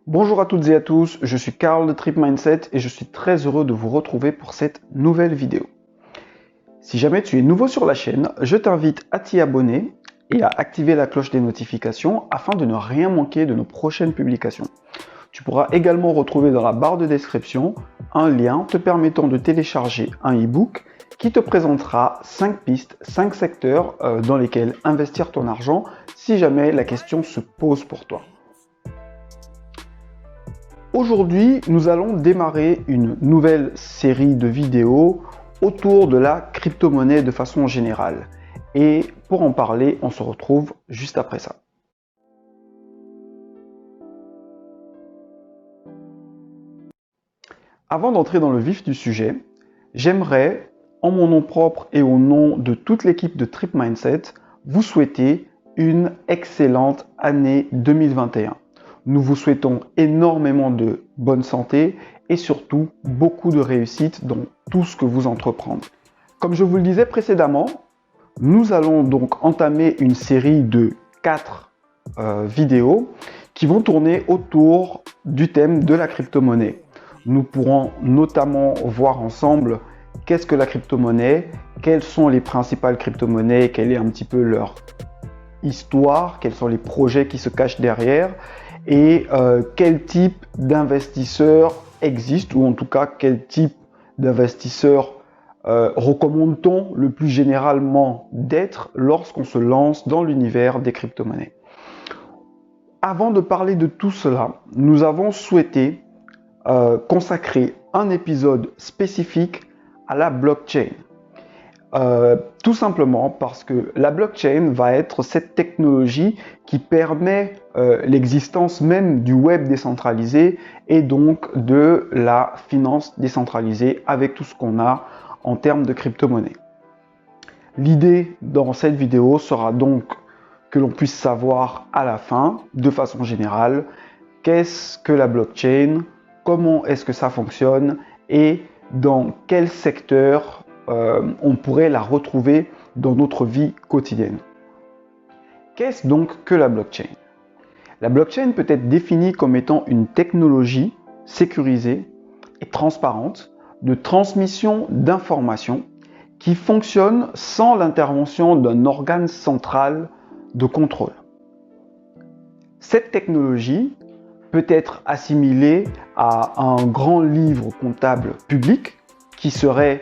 Bonjour à toutes et à tous, je suis Karl de Trip Mindset et je suis très heureux de vous retrouver pour cette nouvelle vidéo. Si jamais tu es nouveau sur la chaîne, je t'invite à t'y abonner et à activer la cloche des notifications afin de ne rien manquer de nos prochaines publications. Tu pourras également retrouver dans la barre de description un lien te permettant de télécharger un e-book qui te présentera 5 pistes, 5 secteurs dans lesquels investir ton argent si jamais la question se pose pour toi. Aujourd'hui, nous allons démarrer une nouvelle série de vidéos autour de la crypto-monnaie de façon générale. Et pour en parler, on se retrouve juste après ça. Avant d'entrer dans le vif du sujet, j'aimerais, en mon nom propre et au nom de toute l'équipe de Trip Mindset, vous souhaiter une excellente année 2021. Nous vous souhaitons énormément de bonne santé et surtout beaucoup de réussite dans tout ce que vous entreprendrez. Comme je vous le disais précédemment, nous allons donc entamer une série de 4 vidéos qui vont tourner autour du thème de la crypto-monnaie. Nous pourrons notamment voir ensemble qu'est-ce que la crypto-monnaie, quelles sont les principales crypto-monnaies, quelle est un petit peu leur histoire, quels sont les projets qui se cachent derrière et quel type d'investisseurs existent, ou en tout cas quel type d'investisseurs recommande-t-on le plus généralement d'être lorsqu'on se lance dans l'univers des crypto-monnaies. Avant de parler de tout cela, nous avons souhaité consacrer un épisode spécifique à la blockchain. Tout simplement parce que la blockchain va être cette technologie qui permet l'existence même du web décentralisé et donc de la finance décentralisée avec tout ce qu'on a en termes de crypto-monnaie. L'idée dans cette vidéo sera donc que l'on puisse savoir à la fin, de façon générale, qu'est-ce que la blockchain, comment est-ce que ça fonctionne et dans quel secteur on pourrait la retrouver dans notre vie quotidienne. Qu'est-ce donc que la blockchain? La blockchain peut être définie comme étant une technologie sécurisée et transparente de transmission d'informations qui fonctionne sans l'intervention d'un organe central de contrôle. Cette technologie peut être assimilée à un grand livre comptable public qui serait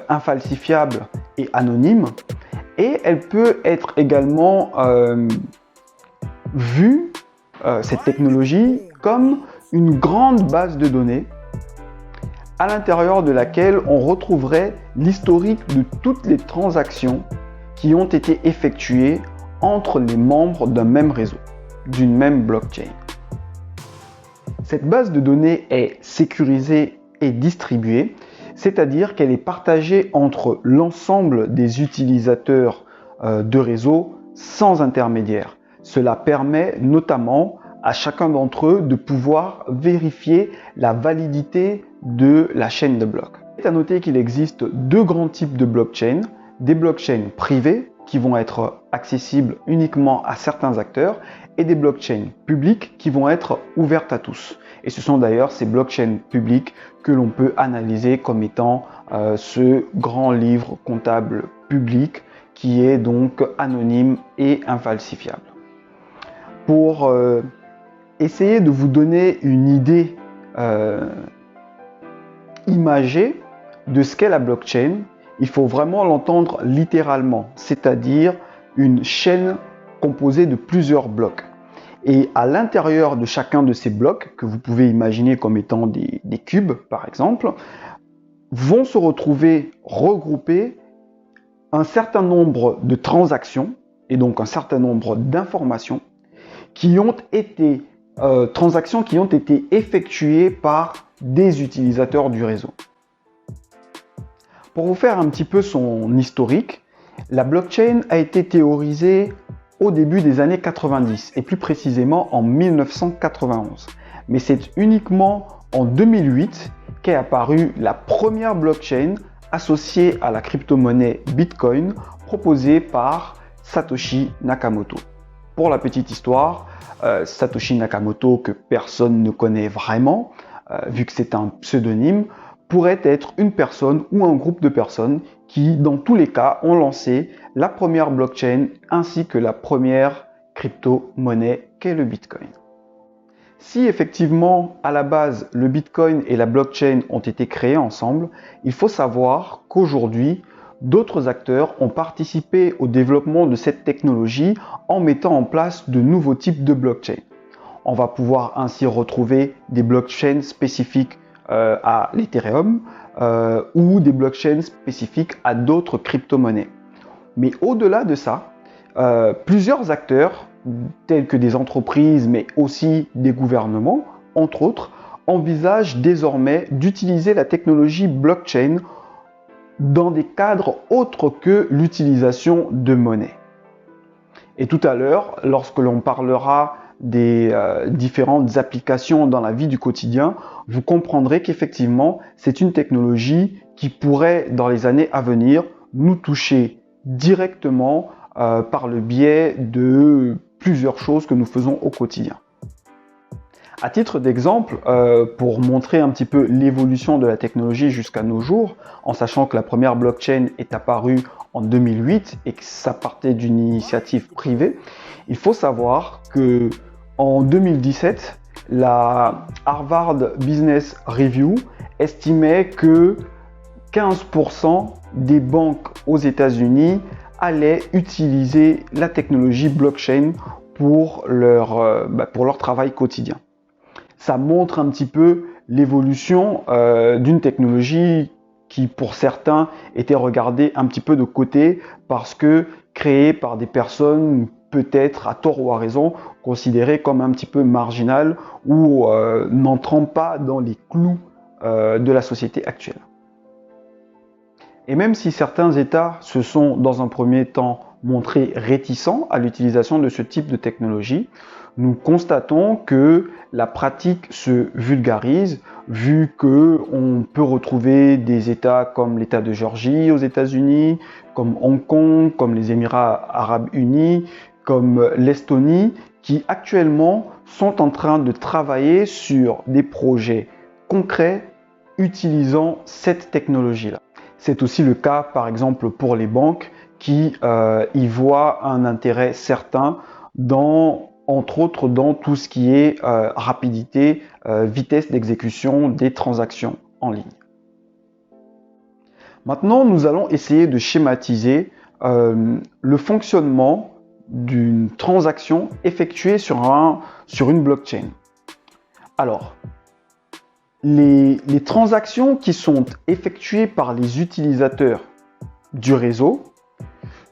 infalsifiable et anonyme, et elle peut être également vue, cette technologie, comme une grande base de données à l'intérieur de laquelle on retrouverait l'historique de toutes les transactions qui ont été effectuées entre les membres d'un même réseau, d'une même blockchain. Cette base de données est sécurisée et distribuée, c'est-à-dire qu'elle est partagée entre l'ensemble des utilisateurs de réseau sans intermédiaire. Cela permet notamment à chacun d'entre eux de pouvoir vérifier la validité de la chaîne de blocs. Il est à noter qu'il existe deux grands types de blockchains, des blockchains privées qui vont être accessibles uniquement à certains acteurs et des blockchains publiques qui vont être ouvertes à tous. Et ce sont d'ailleurs ces blockchains publiques que l'on peut analyser comme étant ce grand livre comptable public qui est donc anonyme et infalsifiable. Pour essayer de vous donner une idée imagée de ce qu'est la blockchain, il faut vraiment l'entendre littéralement, c'est-à-dire une chaîne composée de plusieurs blocs. Et à l'intérieur de chacun de ces blocs, que vous pouvez imaginer comme étant des cubes par exemple, vont se retrouver regroupés un certain nombre de transactions et donc un certain nombre d'informations qui ont été effectuées par des utilisateurs du réseau. Pour vous faire un petit peu son historique, la blockchain a été théorisée au début des années 90 et plus précisément en 1991. Mais c'est uniquement en 2008 qu'est apparue la première blockchain associée à la crypto-monnaie Bitcoin proposée par Satoshi Nakamoto. Pour la petite histoire, Satoshi Nakamoto, que personne ne connaît vraiment, vu que c'est un pseudonyme, pourrait être une personne ou un groupe de personnes qui, dans tous les cas, ont lancé la première blockchain ainsi que la première crypto-monnaie qu'est le Bitcoin. Si effectivement, à la base, le Bitcoin et la blockchain ont été créés ensemble, il faut savoir qu'aujourd'hui, d'autres acteurs ont participé au développement de cette technologie en mettant en place de nouveaux types de blockchain. On va pouvoir ainsi retrouver des blockchains spécifiques à l'Ethereum ou des blockchains spécifiques à d'autres crypto-monnaies. Mais au-delà de ça, plusieurs acteurs, tels que des entreprises, mais aussi des gouvernements, entre autres, envisagent désormais d'utiliser la technologie blockchain dans des cadres autres que l'utilisation de monnaie. Et tout à l'heure, lorsque l'on parlera des différentes applications dans la vie du quotidien, vous comprendrez qu'effectivement, c'est une technologie qui pourrait, dans les années à venir, nous toucher directement par le biais de plusieurs choses que nous faisons au quotidien. À titre d'exemple, pour montrer un petit peu l'évolution de la technologie jusqu'à nos jours, en sachant que la première blockchain est apparue en 2008 et que ça partait d'une initiative privée, il faut savoir que en 2017, la Harvard Business Review estimait que 15% des banques aux États-Unis allaient utiliser la technologie blockchain pour leur travail quotidien. Ça montre un petit peu l'évolution d'une technologie qui, pour certains, était regardée un petit peu de côté parce que créée par des personnes peut-être à tort ou à raison considérées comme un petit peu marginales ou n'entrant pas dans les clous de la société actuelle. Et même si certains États se sont dans un premier temps montrés réticents à l'utilisation de ce type de technologie, nous constatons que la pratique se vulgarise vu qu'on peut retrouver des États comme l'État de Géorgie aux États-Unis, comme Hong Kong, comme les Émirats arabes unis, comme l'Estonie, qui actuellement sont en train de travailler sur des projets concrets utilisant cette technologie-là. C'est aussi le cas, par exemple, pour les banques qui y voient un intérêt certain entre autres dans tout ce qui est rapidité, vitesse d'exécution des transactions en ligne. Maintenant, nous allons essayer de schématiser le fonctionnement d'une transaction effectuée sur une blockchain. Alors, les transactions qui sont effectuées par les utilisateurs du réseau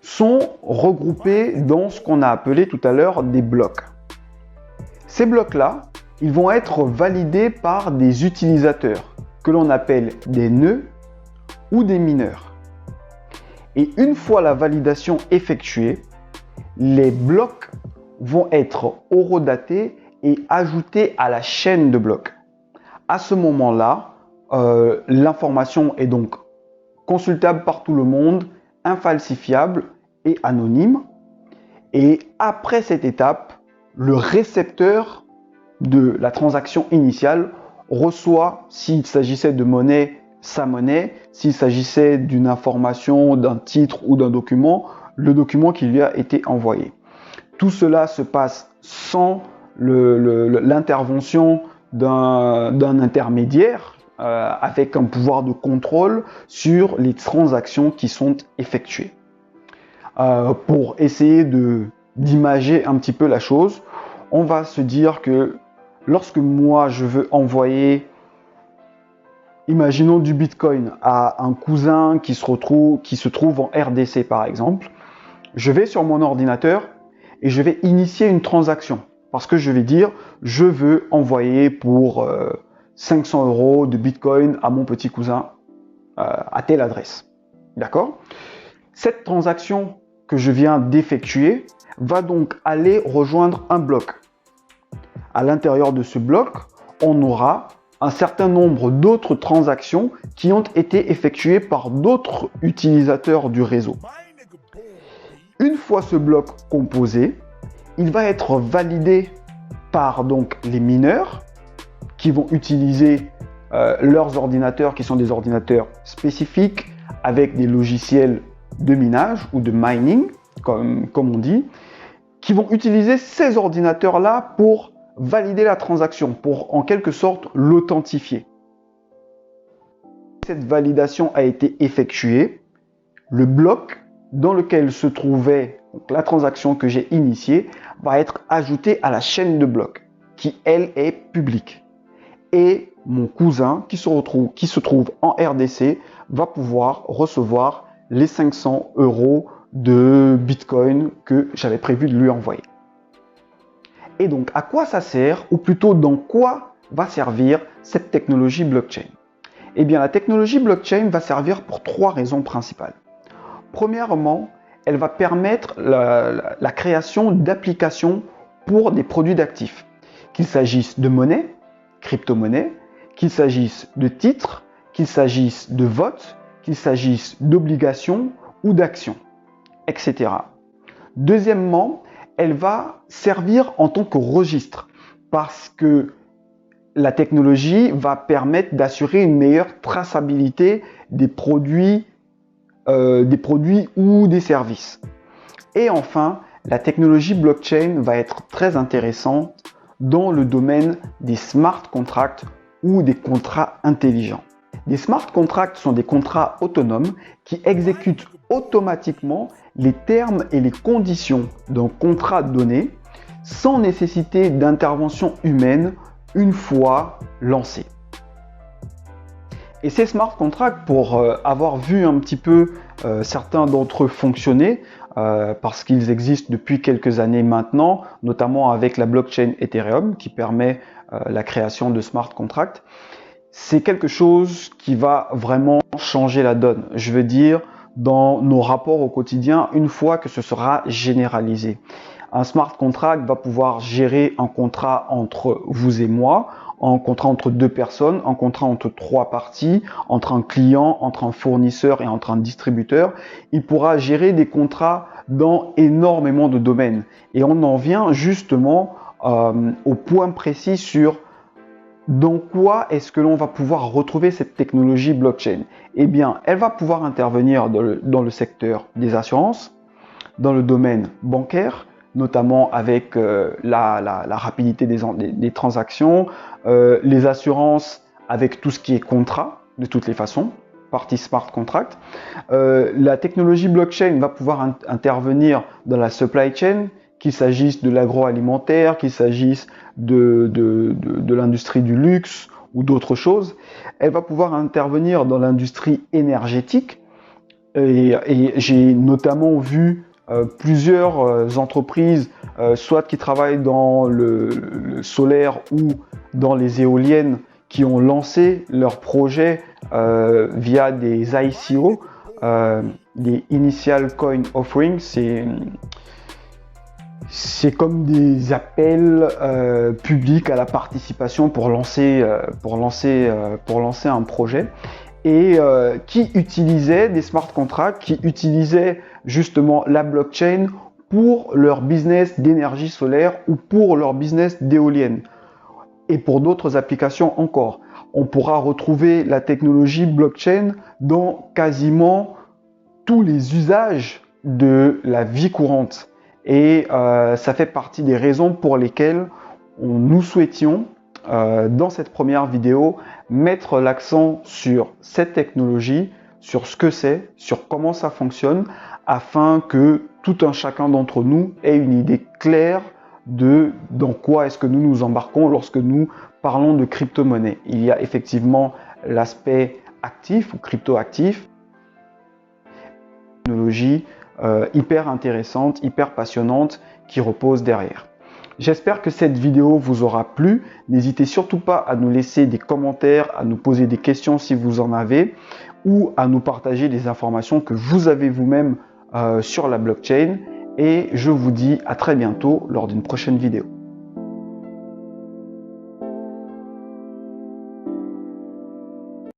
sont regroupées dans ce qu'on a appelé tout à l'heure des blocs. Ces blocs-là, ils vont être validés par des utilisateurs que l'on appelle des nœuds ou des mineurs. Et une fois la validation effectuée, les blocs vont être horodatés et ajoutés à la chaîne de blocs. À ce moment-là, l'information est donc consultable par tout le monde, infalsifiable et anonyme. Et après cette étape, le récepteur de la transaction initiale reçoit, s'il s'agissait de monnaie, sa monnaie, s'il s'agissait d'une information, d'un titre ou d'un document, le document qui lui a été envoyé. Tout cela se passe sans l'intervention d'un intermédiaire avec un pouvoir de contrôle sur les transactions qui sont effectuées. Pour essayer d'imager un petit peu la chose, on va se dire que lorsque moi je veux envoyer, imaginons du Bitcoin à un cousin qui se trouve en RDC par exemple, je vais sur mon ordinateur et je vais initier une transaction parce que je vais dire je veux envoyer pour 500 € de Bitcoin à mon petit cousin à telle adresse. D'accord ? Cette transaction que je viens d'effectuer va donc aller rejoindre un bloc. À l'intérieur de ce bloc, on aura un certain nombre d'autres transactions qui ont été effectuées par d'autres utilisateurs du réseau. Une fois ce bloc composé, il va être validé par donc les mineurs qui vont utiliser leurs ordinateurs qui sont des ordinateurs spécifiques avec des logiciels de minage ou de mining, comme on dit, qui vont utiliser ces ordinateurs-là pour valider la transaction, pour en quelque sorte l'authentifier. Cette validation a été effectuée, le bloc dans lequel se trouvait donc, la transaction que j'ai initiée va être ajouté à la chaîne de blocs qui, elle, est publique. Et mon cousin qui se trouve en RDC va pouvoir recevoir les 500 € de Bitcoin que j'avais prévu de lui envoyer. Et donc, à quoi ça sert, ou plutôt dans quoi va servir cette technologie blockchain? Eh bien, la technologie blockchain va servir pour 3 raisons principales. Premièrement, elle va permettre la création d'applications pour des produits d'actifs, qu'il s'agisse de monnaie, crypto-monnaie, qu'il s'agisse de titres, qu'il s'agisse de votes, qu'il s'agisse d'obligations ou d'actions, etc. Deuxièmement, elle va servir en tant que registre parce que la technologie va permettre d'assurer une meilleure traçabilité des produits ou des services. Et enfin, la technologie blockchain va être très intéressante dans le domaine des smart contracts ou des contrats intelligents. Les smart contracts sont des contrats autonomes qui exécutent automatiquement les termes et les conditions d'un contrat donné sans nécessité d'intervention humaine une fois lancés. Et ces smart contracts, pour avoir vu un petit peu certains d'entre eux fonctionner, parce qu'ils existent depuis quelques années maintenant, notamment avec la blockchain Ethereum qui permet la création de smart contracts, c'est quelque chose qui va vraiment changer la donne. Je veux dire, dans nos rapports au quotidien, une fois que ce sera généralisé. Un smart contract va pouvoir gérer un contrat entre vous et moi, un contrat entre 2 personnes, un contrat entre 3 parties, entre un client, entre un fournisseur et entre un distributeur. Il pourra gérer des contrats dans énormément de domaines. Et on en vient justement au point précis sur dans quoi est-ce que l'on va pouvoir retrouver cette technologie blockchain? Eh bien, elle va pouvoir intervenir dans le secteur des assurances, dans le domaine bancaire, notamment avec la rapidité des transactions, les assurances avec tout ce qui est contrat, de toutes les façons, partie smart contract. La technologie blockchain va pouvoir intervenir dans la supply chain, qu'il s'agisse de l'agroalimentaire, qu'il s'agisse de l'industrie du luxe ou d'autres choses. Elle va pouvoir intervenir dans l'industrie énergétique. Et j'ai notamment vu plusieurs entreprises, soit qui travaillent dans le solaire ou dans les éoliennes, qui ont lancé leurs projets via des ICO, des Initial Coin Offerings. C'est comme des appels publics à la participation pour lancer un projet et qui utilisaient des smart contracts, qui utilisaient justement la blockchain pour leur business d'énergie solaire ou pour leur business d'éolienne et pour d'autres applications encore. On pourra retrouver la technologie blockchain dans quasiment tous les usages de la vie courante. Et ça fait partie des raisons pour lesquelles nous souhaitions, dans cette première vidéo, mettre l'accent sur cette technologie, sur ce que c'est, sur comment ça fonctionne, afin que tout un chacun d'entre nous ait une idée claire de dans quoi est-ce que nous nous embarquons lorsque nous parlons de crypto-monnaie. Il y a effectivement l'aspect actif ou crypto-actif, technologie hyper intéressante, hyper passionnante qui repose derrière. J'espère que cette vidéo vous aura plu. N'hésitez surtout pas à nous laisser des commentaires, à nous poser des questions si vous en avez, ou à nous partager des informations que vous avez vous-même sur la blockchain. Et je vous dis à très bientôt lors d'une prochaine vidéo.